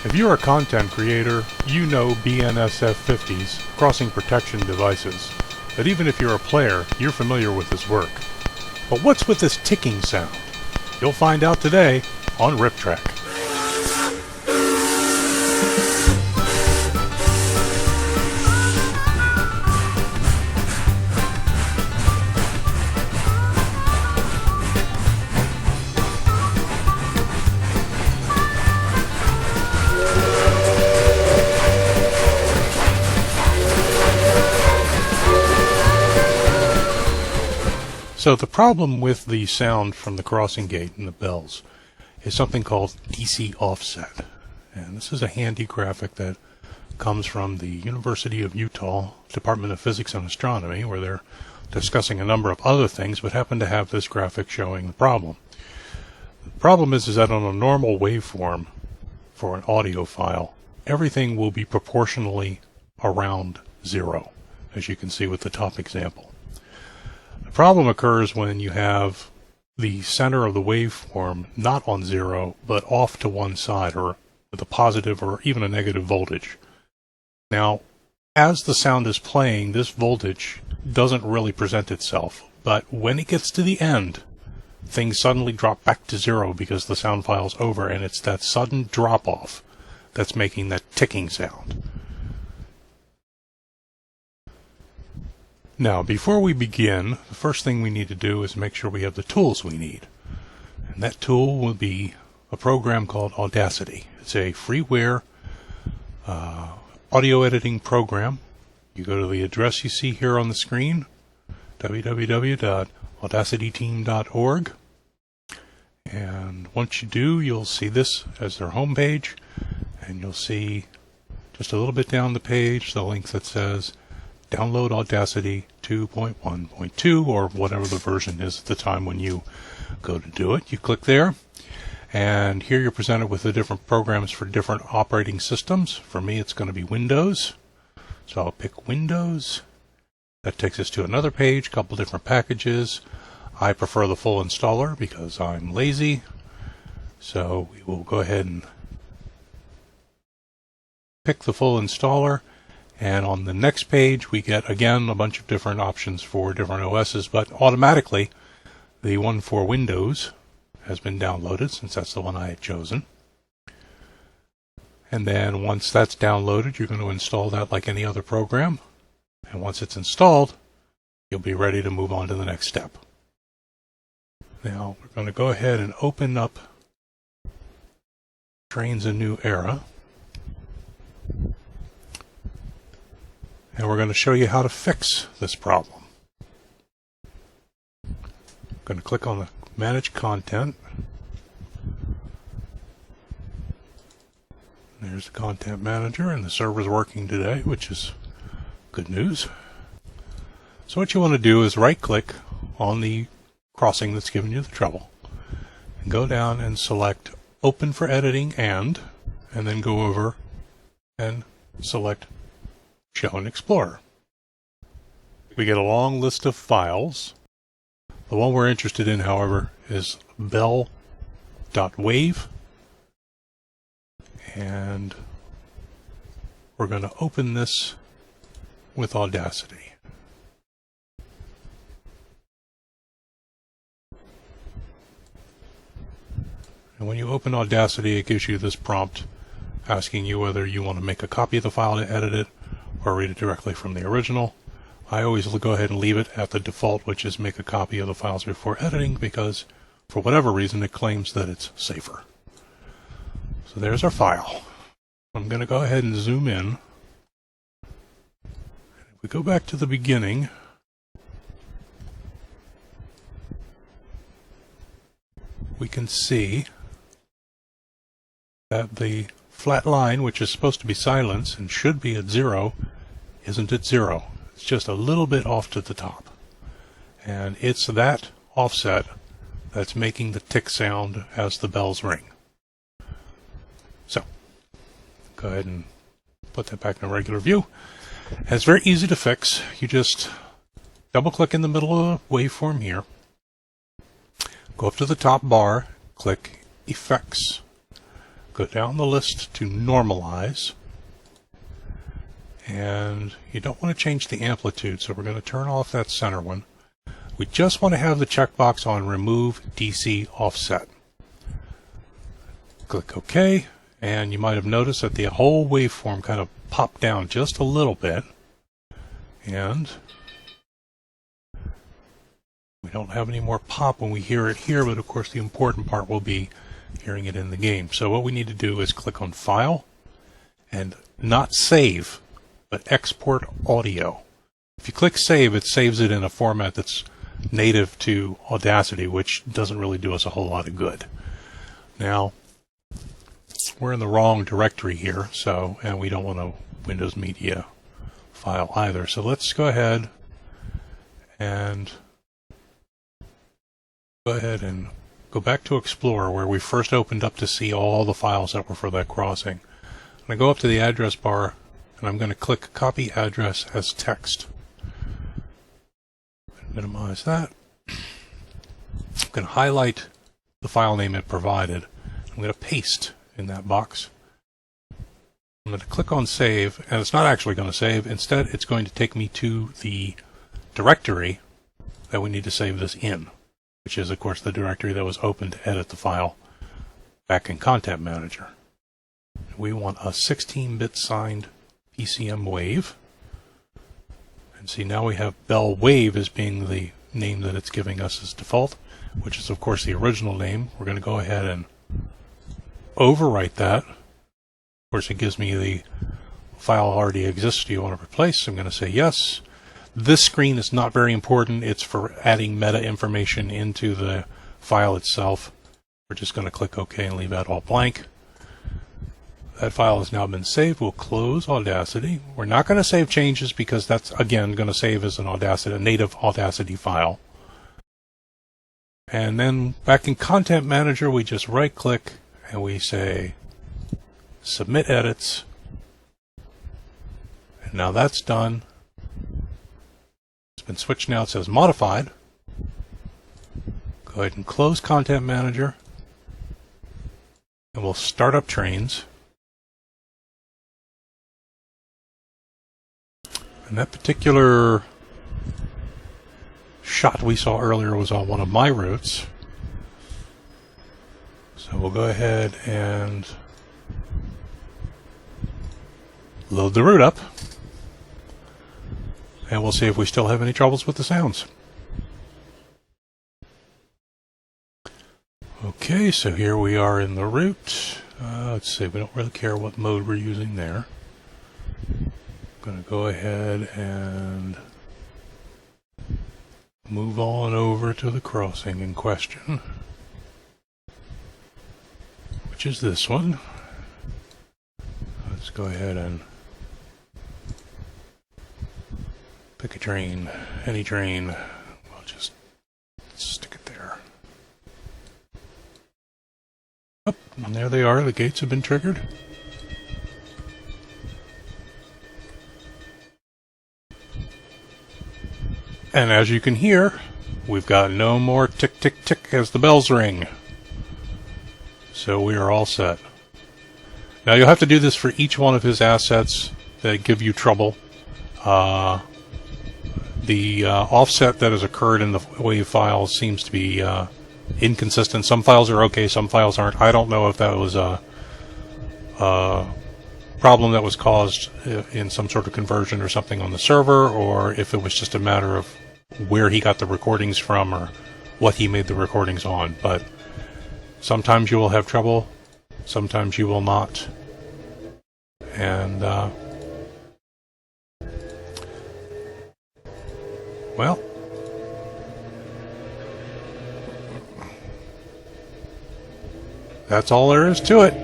If you're a content creator, you know BNSF 50s, crossing protection devices. But even if you're a player, you're familiar with his work. But what's with this ticking sound? You'll find out today on Rip Track. So the problem with the sound from the crossing gate and the bells is something called DC offset. And this is a handy graphic that comes from the University of Utah Department of Physics and Astronomy, where they're discussing a number of other things, but happen to have this graphic showing the problem. The problem is that on a normal waveform for an audio file, everything will be proportionally around zero, as you can see with the top example. The problem occurs when you have the center of the waveform not on zero, but off to one side, or with a positive or even a negative voltage. Now, as the sound is playing, this voltage doesn't really present itself, but when it gets to the end, things suddenly drop back to zero because the sound file's over, and it's that sudden drop-off that's making that ticking sound. Now, before we begin, the first thing we need to do is make sure we have the tools we need. And that tool will be a program called Audacity. It's a freeware audio editing program. You go to the address you see here on the screen, www.audacityteam.org. And once you do, you'll see this as their homepage, and you'll see just a little bit down the page the link that says Download Audacity 2.1.2, or whatever the version is at the time when you go to do it. You click there, and here you're presented with the different programs for different operating systems. For me, it's going to be Windows, so I'll pick Windows. That takes us to another page, a couple different packages. I prefer the full installer because I'm lazy, so we will go ahead and pick the full installer. And on the next page, we get, again, a bunch of different options for different OSs, but automatically, the one for Windows has been downloaded, since that's the one I had chosen. And then once that's downloaded, you're going to install that like any other program. And once it's installed, you'll be ready to move on to the next step. Now, we're going to go ahead and open up Trainz a New Era. And we're going to show you how to fix this problem. I'm going to click on the Manage Content. There's the Content Manager, and the server's working today, which is good news. So what you want to do is right-click on the crossing that's giving you the trouble, and go down and select Open for Editing and then go over and select Show in Explorer. We get a long list of files. The one we're interested in, however, is bell.wave. And we're going to open this with Audacity. And when you open Audacity, it gives you this prompt asking you whether you want to make a copy of the file to edit it or read it directly from the original. I always go ahead and leave it at the default, which is make a copy of the files before editing, because for whatever reason it claims that it's safer. So there's our file. I'm going to go ahead and zoom in. If we go back to the beginning, we can see that the flat line, which is supposed to be silence and should be at 0, isn't at 0. It's just a little bit off to the top. And it's that offset that's making the tick sound as the bells ring. So, go ahead and put that back in a regular view. And it's very easy to fix. You just double-click in the middle of the waveform here. Go up to the top bar, click Effects. go down the list to normalize. And you don't want to change the amplitude, so we're going to turn off that center one. We just want to have the checkbox on Remove DC Offset. Click OK, and you might have noticed that the whole waveform kind of popped down just a little bit. And we don't have any more pop when we hear it here, but of course the important part will be hearing it in the game. So what we need to do is click on File, and not Save, but Export Audio. If you click Save, it saves it in a format that's native to Audacity, which doesn't really do us a whole lot of good. Now, we're in the wrong directory here, and we don't want a Windows Media file either. So let's go ahead and go back to Explorer, where we first opened up to see all the files that were for that crossing. I'm going to go up to the address bar, and I'm going to click Copy Address as Text. Minimize that. I'm going to highlight the file name it provided. I'm going to paste in that box. I'm going to click on Save, and it's not actually going to save. Instead, it's going to take me to the directory that we need to save this in, which is, of course, the directory that was open to edit the file back in Content Manager. We want a 16-bit signed PCM wave. And see, now we have Bell Wave as being the name that it's giving us as default, which is, of course, the original name. We're going to go ahead and overwrite that. Of course, it gives me the file already exists. Do you want to replace? I'm going to say yes. This screen is not very important. It's for adding meta information into the file itself. We're just going to click OK and leave that all blank. That file has now been saved. We'll close Audacity. We're not going to save changes because that's, again, going to save as a native Audacity file. And then back in Content Manager, we just right-click and we say Submit Edits. And now that's done. It's been switched now. It says Modified. Go ahead and close Content Manager. And we'll start up Trainz. And that particular shot we saw earlier was on one of my routes. So we'll go ahead and load the route up. And we'll see if we still have any troubles with the sounds. Okay, so here we are in the route. Let's see, we don't really care what mode we're using there. I'm going to go ahead and move on over to the crossing in question, which is this one. Let's go ahead and pick a train, any train. We'll just stick it there. Oh, and there they are. The gates have been triggered. And as you can hear, we've got no more tick, tick, tick as the bells ring. So we are all set. Now you'll have to do this for each one of his assets that give you trouble. The offset that has occurred in the wave files seems to be inconsistent. Some files are okay, some files aren't. I don't know if that was a problem that was caused in some sort of conversion or something on the server, or if it was just a matter of where he got the recordings from or what he made the recordings on. But sometimes you will have trouble, sometimes you will not. And well, that's all there is to it.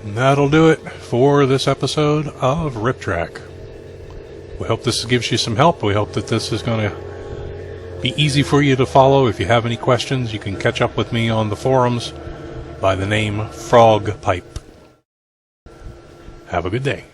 And that'll do it for this episode of Rip Track. We hope this gives you some help. We hope that this is going to be easy for you to follow. If you have any questions, you can catch up with me on the forums by the name Frog Pipe. Have a good day.